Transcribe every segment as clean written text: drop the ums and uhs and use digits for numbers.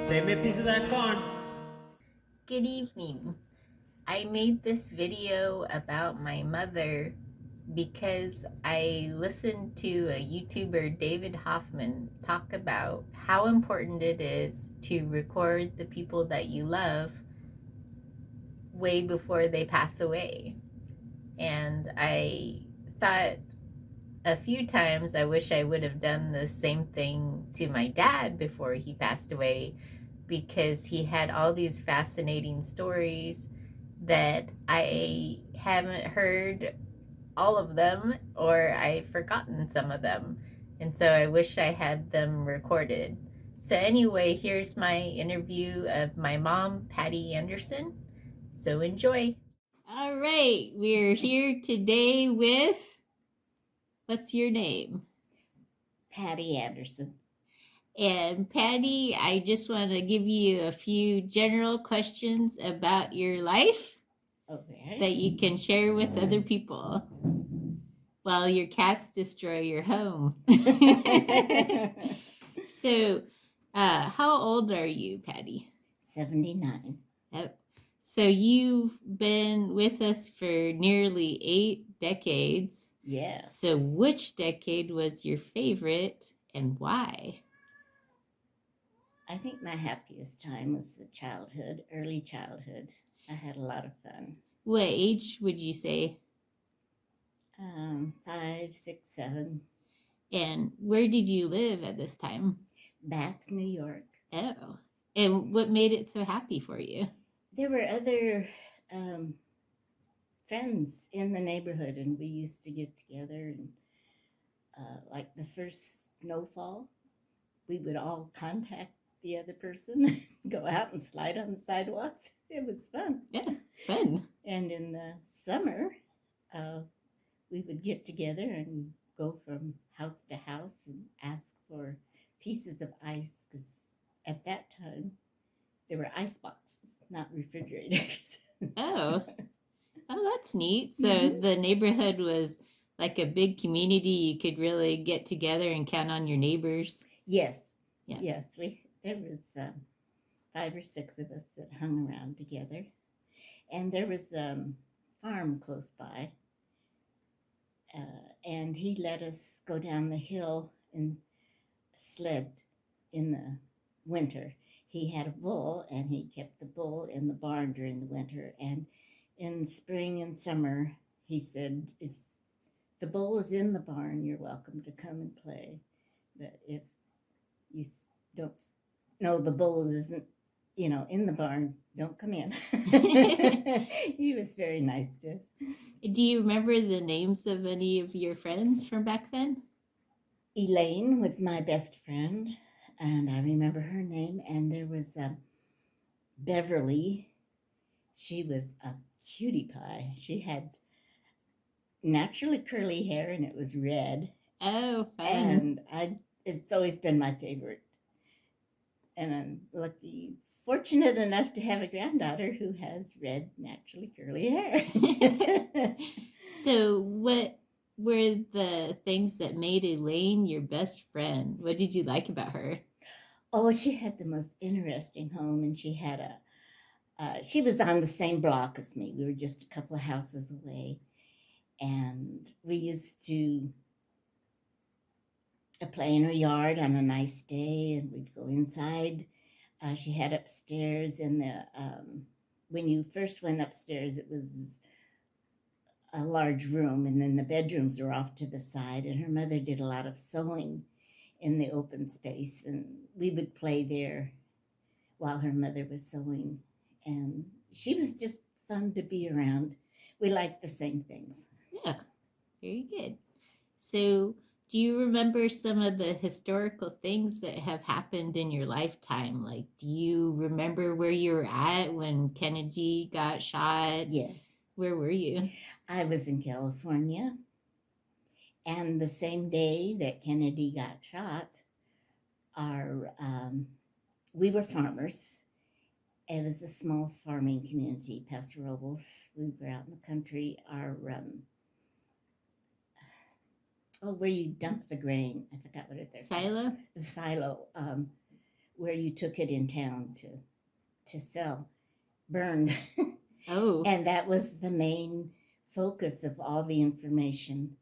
Same episode con. Good evening. I made this video about my mother because I listened to a YouTuber, David Hoffman, talk about how important it is to record the people that you love way before they pass away. And I thought a few times I wish I would have done the same thing to my dad before he passed away, because he had all these fascinating stories that I haven't heard all of them, or I've forgotten some of them. And so I wish I had them recorded. So, anyway, here's my interview of my mom, Patty Anderson. So, enjoy. All right, we're here today with, what's your name? Patty Anderson. And Patty, I just want to give you a few general questions about your life Okay. that you can share with other people while your cats destroy your home. So, how old are you, Patty? 79. Oh, so you've been with us for nearly 8 decades. Yes. So which decade was your favorite and why? I think my happiest time was the childhood, early childhood. I had a lot of fun. What age would you say? 5, 6, 7. And where did you live at this time? Bath, New York. Oh, and what made it so happy for you? There were other friends in the neighborhood, and we used to get together and like the first snowfall, we would all contact the other person, go out and slide on the sidewalks. It was fun. Yeah, fun. And in the summer, we would get together and go from house to house and ask for pieces of ice, because at that time there were ice boxes, not refrigerators. Oh, that's neat. So the neighborhood was like a big community. You could really get together and count on your neighbors. Yes. Yeah. Yes. There was 5 or 6 of us that hung around together, and there was a farm close by, and he let us go down the hill and sled in the winter. He had a bull, and he kept the bull in the barn during the winter. And in spring and summer, he said, if the bull is in the barn, you're welcome to come and play. But if you don't know the bull isn't, in the barn, don't come in. He was very nice to us. Do you remember the names of any of your friends from back then? Elaine was my best friend, and I remember her name. And there was Beverly. She was a cutie pie. She had naturally curly hair, and it was red. Oh, fun. And it's always been my favorite. And I'm fortunate enough to have a granddaughter who has red, naturally curly hair. So what were the things that made Elaine your best friend? What did you like about her? Oh, she had the most interesting home, and she had she was on the same block as me. We were just a couple of houses away, and we used to play in her yard on a nice day, and we'd go inside. She had upstairs in the when you first went upstairs, it was a large room, and then the bedrooms were off to the side, and her mother did a lot of sewing in the open space, and we would play there while her mother was sewing, and she was just fun to be around. We liked the same things. Yeah, very good. So do you remember some of the historical things that have happened in your lifetime? Like, do you remember where you were at when Kennedy got shot? Yes. Where were you? I was in California, and the same day that Kennedy got shot, we were farmers. It was a small farming community, Paso Robles. We were out in the country. Where you dump the grain. I forgot what it's called. Silo? The silo where you took it in town to sell burned. Oh. And that was the main focus of all the information.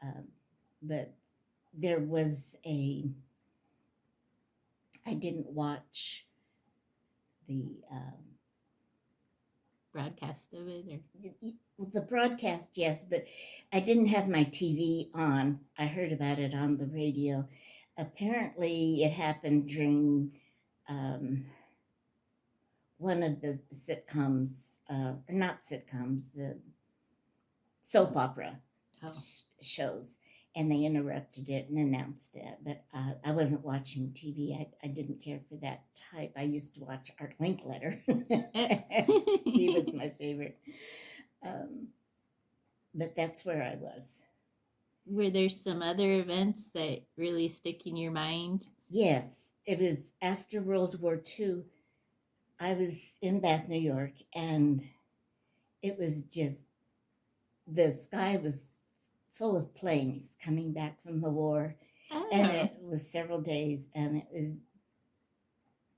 Um, but there was I didn't watch the Broadcast of it, or the broadcast, yes, but I didn't have my TV on. I heard about it on the radio. Apparently, it happened during one of the sitcoms, or not sitcoms, the soap opera shows, and they interrupted it and announced that. But I wasn't watching TV. I didn't care for that type. I used to watch Art Linkletter. He was my favorite. But that's where I was. Were there some other events that really stick in your mind? Yes, it was after World War II. I was in Bath, New York, and it was just, the sky was full of planes coming back from the war. Oh. And it was several days, and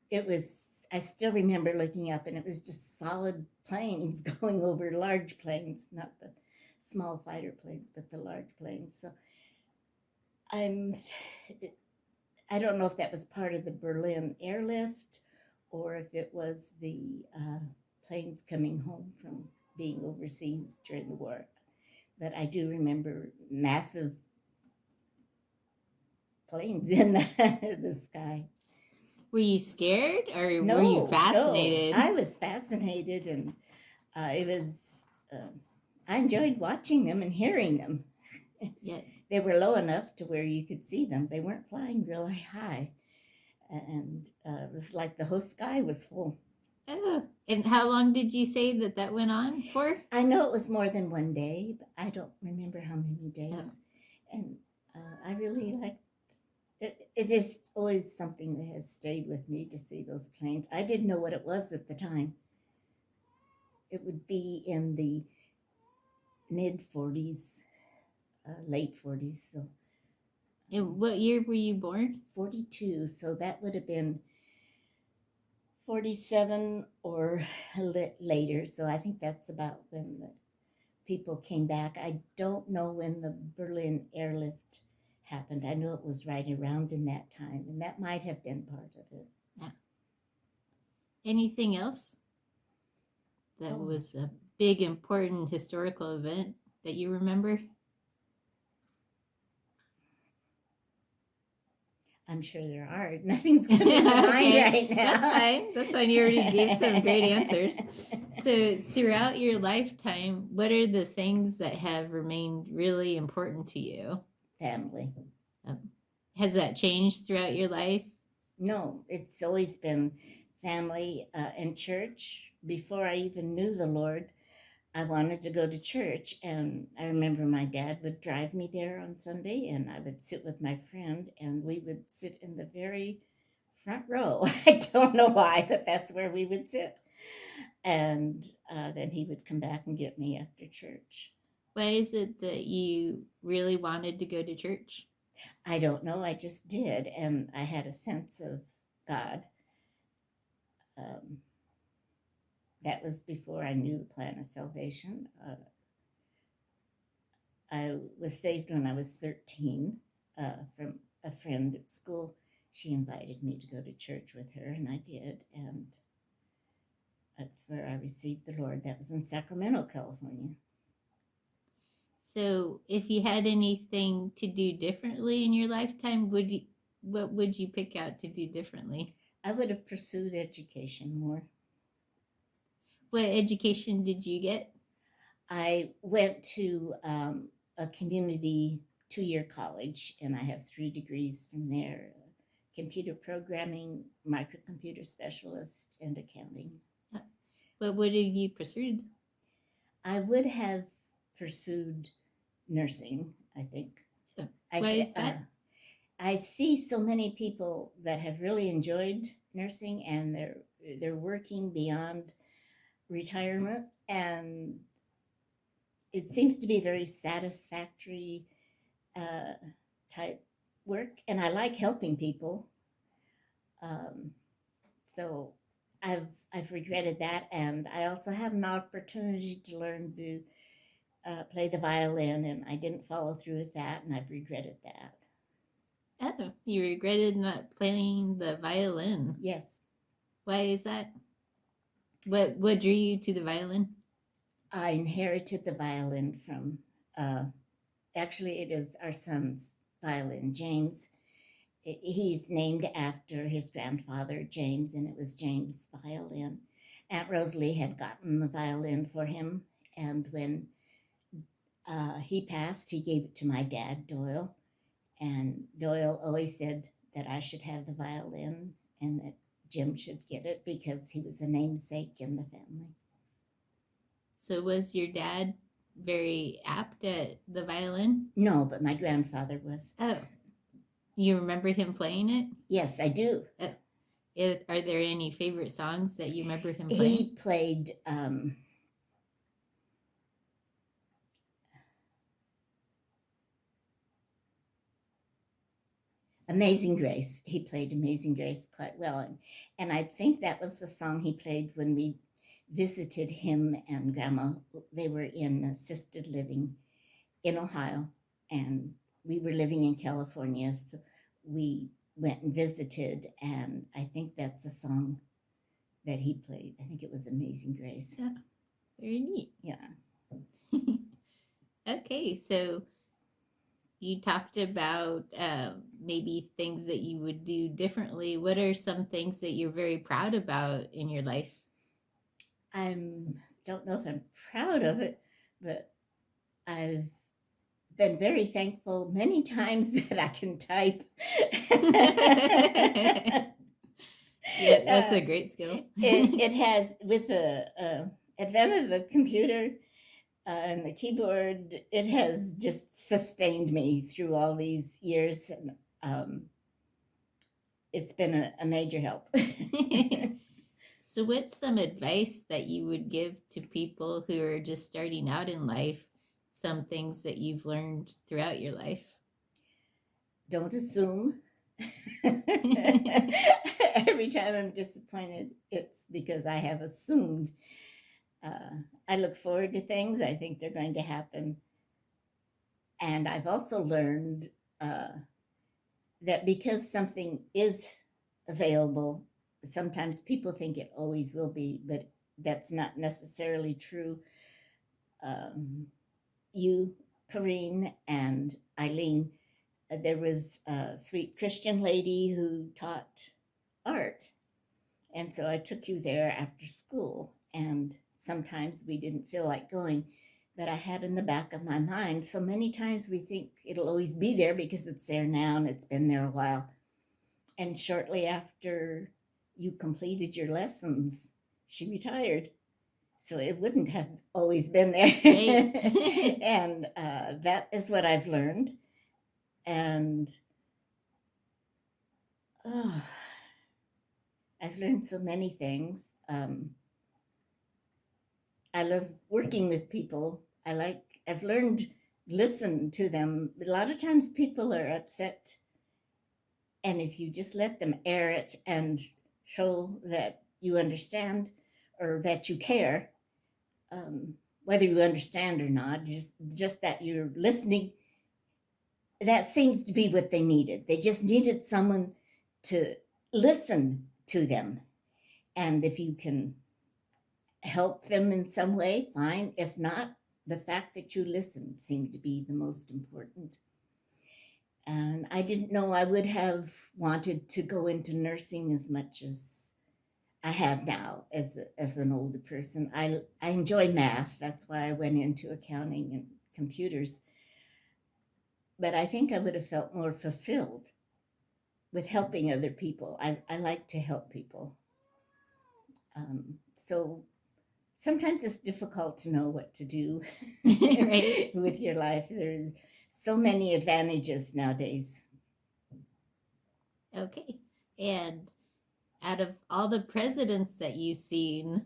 it was, I still remember looking up, and it was just solid planes going over, large planes, not the small fighter planes, but the large planes. So I don't know if that was part of the Berlin airlift, or if it was the planes coming home from being overseas during the war. But I do remember massive planes in the sky. Were you scared, or No, were you fascinated? No, I was fascinated, and it was. I enjoyed watching them and hearing them. Yeah. They were low enough to where you could see them. They weren't flying really high, and it was like the whole sky was full. Oh. And how long did you say that went on for? I know it was more than one day, but I don't remember how many days. Oh. And I really liked it. It's just always something that has stayed with me, to see those planes. I didn't know what it was at the time. It would be in the mid 40s, late 40s. So. And what year were you born? 42. So that would have been 47 or later. So I think that's about when the people came back. I don't know when the Berlin airlift happened. I know it was right around in that time, and that might have been part of it. Yeah. Anything else that was a big, important historical event that you remember? I'm sure there are. Nothing's coming to mind right now. That's fine. That's fine. You already gave some great answers. So, throughout your lifetime, what are the things that have remained really important to you? Family. Has that changed throughout your life? No, it's always been family and church. Before I even knew the Lord, I wanted to go to church, and I remember my dad would drive me there on Sunday, and I would sit with my friend, and we would sit in the very front row. I don't know why, but that's where we would sit. And then he would come back and get me after church. Why is it that you really wanted to go to church? I don't know. I just did, and I had a sense of God. That was before I knew the plan of salvation. I was saved when I was 13 from a friend at school. She invited me to go to church with her, and I did. And that's where I received the Lord. That was in Sacramento, California. So, if you had anything to do differently in your lifetime, what would you pick out to do differently? I would have pursued education more. What education did you get? I went to a community 2-year college, and I have 3 degrees from there: computer programming, microcomputer specialist, and accounting. But what have you pursued? I would have pursued nursing, I think. Why is that? I see so many people that have really enjoyed nursing, and they're working beyond retirement, and it seems to be very satisfactory type work, and I like helping people. So I've regretted that, and I also had an opportunity to learn to play the violin, and I didn't follow through with that, and I've regretted that. Oh, you regretted not playing the violin. Yes. Why is that? What drew you to the violin? I inherited the violin from, actually, it is our son's violin, James. He's named after his grandfather, James, and it was James' violin. Aunt Rosalie had gotten the violin for him, and when he passed, he gave it to my dad, Doyle. And Doyle always said that I should have the violin and that Jim should get it because he was a namesake in the family. So was your dad very apt at the violin? No, but my grandfather was. Oh, you remember him playing it? Yes, I do. Oh. Are there any favorite songs that you remember him playing? He played Amazing Grace. He played Amazing Grace quite well. And I think that was the song he played when we visited him and Grandma. They were in assisted living in Ohio, and we were living in California. So we went and visited, and I think that's a song that he played. I think it was Amazing Grace. Yeah, very neat. Yeah. Okay, so you talked about maybe things that you would do differently. What are some things that you're very proud about in your life? I don't know if I'm proud of it, but I've been very thankful many times that I can type. Yeah, that's a great skill. It has, with the advent of the computer and the keyboard, it has just sustained me through all these years, and it's been a major help. So what's some advice that you would give to people who are just starting out in life, some things that you've learned throughout your life? Don't assume. Every time I'm disappointed, it's because I have assumed. I look forward to things. I think they're going to happen. And I've also learned that because something is available, sometimes people think it always will be, but that's not necessarily true. You, Corrine, and Eileen, there was a sweet Christian lady who taught art. And so I took you there after school. And sometimes we didn't feel like going, but I had in the back of my mind, so many times we think it'll always be there because it's there now and it's been there a while. And shortly after you completed your lessons, she retired. So it wouldn't have always been there. Right. And that is what I've learned. And I've learned so many things. I love working with people. I've learned listen to them. A lot of times people are upset, and if you just let them air it and show that you understand or that you care, whether you understand or not, just that you're listening, that seems to be what they needed. They just needed someone to listen to them. And if you can help them in some way, fine. If not, the fact that you listened seemed to be the most important. And I didn't know I would have wanted to go into nursing as much as I have now as an older person. I enjoy math. That's why I went into accounting and computers. But I think I would have felt more fulfilled with helping other people. I like to help people. So sometimes it's difficult to know what to do right. with your life. There's so many advantages nowadays. Okay. And out of all the presidents that you've seen,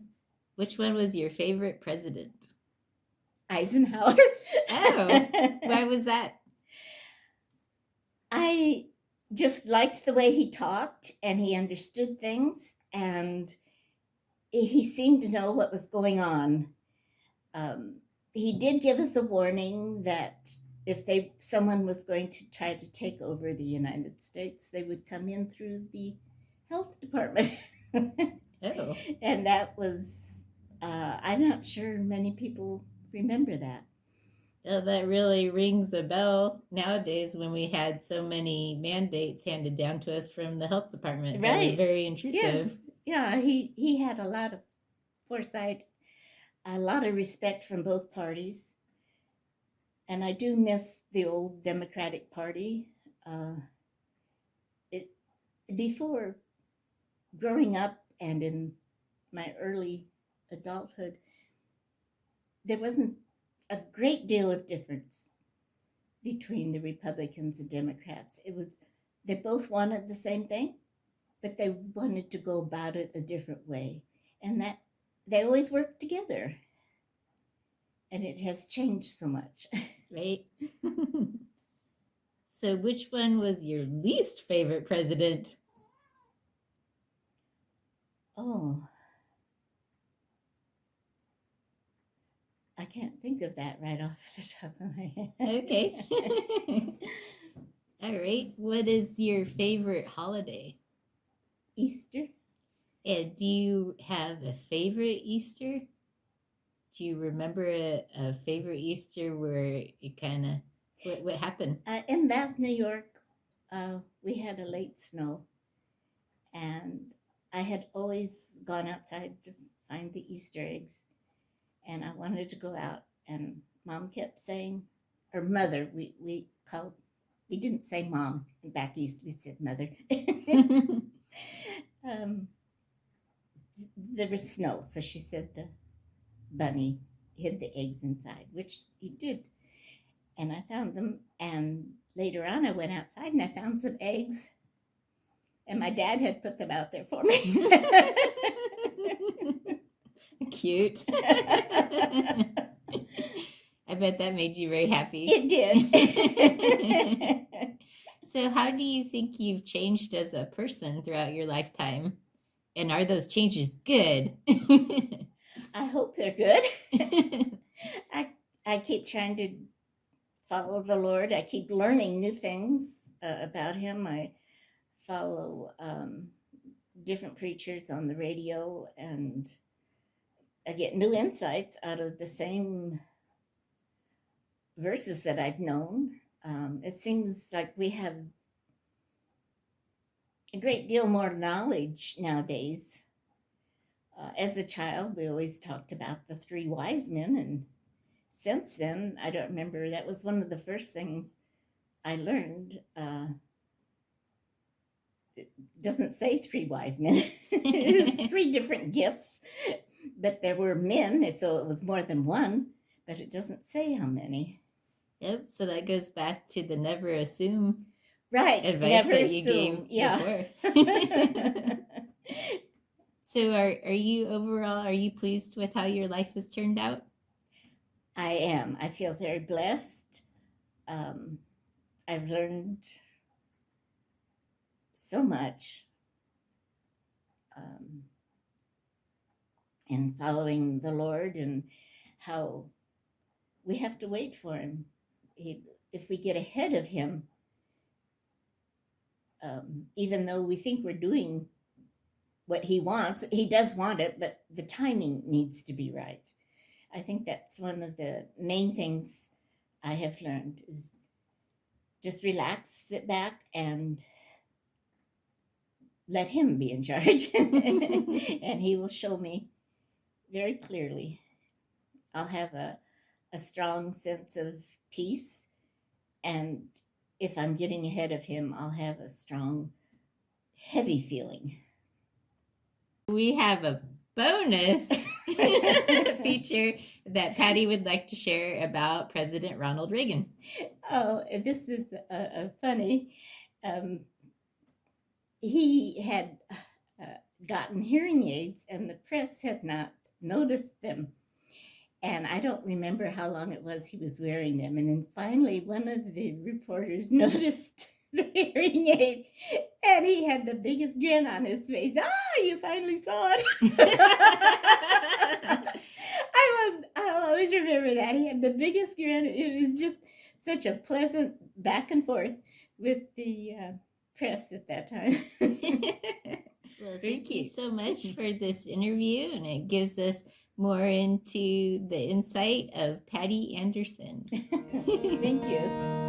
which one was your favorite president? Eisenhower. Oh, why was that? I just liked the way he talked, and he understood things, and he seemed to know what was going on. He did give us a warning that if someone was going to try to take over the United States, they would come in through the health department. Oh, And that was, I'm not sure many people remember that. oh, that really rings a bell nowadays when we had so many mandates handed down to us from the health department that were Right. very Yes. intrusive. Yeah, he had a lot of foresight, a lot of respect from both parties. And I do miss the old Democratic Party. It Before growing up and in my early adulthood, there wasn't a great deal of difference between the Republicans and Democrats. It was They both wanted the same thing, but they wanted to go about it a different way, and that they always worked together. And it has changed so much. Right? So, which one was your least favorite president? Oh, I can't think of that right off the top of my head. Okay. All right. What is your favorite holiday? Easter. And do you have a favorite Easter? Do you remember a favorite Easter where it kind of what happened? In Bath, New York, we had a late snow, and I had always gone outside to find the Easter eggs, and I wanted to go out, and Mom kept saying, or Mother, we didn't say Mom back east, we said Mother. um, there was snow, so she said the bunny hid the eggs inside, which he did. And I found them, and later on I went outside and I found some eggs, and my dad had put them out there for me. Cute. I bet that made you very happy. It did. So, how do you think you've changed as a person throughout your lifetime? And are those changes good? I hope they're good. I keep trying to follow the Lord. I keep learning new things about Him. I follow different preachers on the radio, and I get new insights out of the same verses that I'd known. It seems like we have a great deal more knowledge nowadays. As a child, we always talked about the three wise men, and since then, I don't remember. That was one of the first things I learned. It doesn't say three wise men. It's three different gifts, but there were men, so it was more than one, but it doesn't say how many. Yep, so that goes back to the never assume Right. advice Never that assume. you gave Yeah. before. So are you pleased with how your life has turned out? I am. I feel very blessed. I've learned so much in following the Lord, and how we have to wait for Him. If we get ahead of Him, even though we think we're doing what He wants, He does want it, but the timing needs to be right. I think that's one of the main things I have learned is just relax, sit back, and let Him be in charge. And He will show me very clearly. I'll have a strong sense of peace. And if I'm getting ahead of Him, I'll have a strong, heavy feeling. We have a bonus feature that Patty would like to share about President Ronald Reagan. Oh, this is funny. He had gotten hearing aids, and the press had not noticed them. And I don't remember how long it was he was wearing them. And then finally, one of the reporters noticed the hearing aid, and he had the biggest grin on his face. Ah, you finally saw it. I'll always remember that. He had the biggest grin. It was just such a pleasant back and forth with the press at that time. Well, thank you so much for this interview, and it gives us more into the insight of Patty Anderson. Thank you.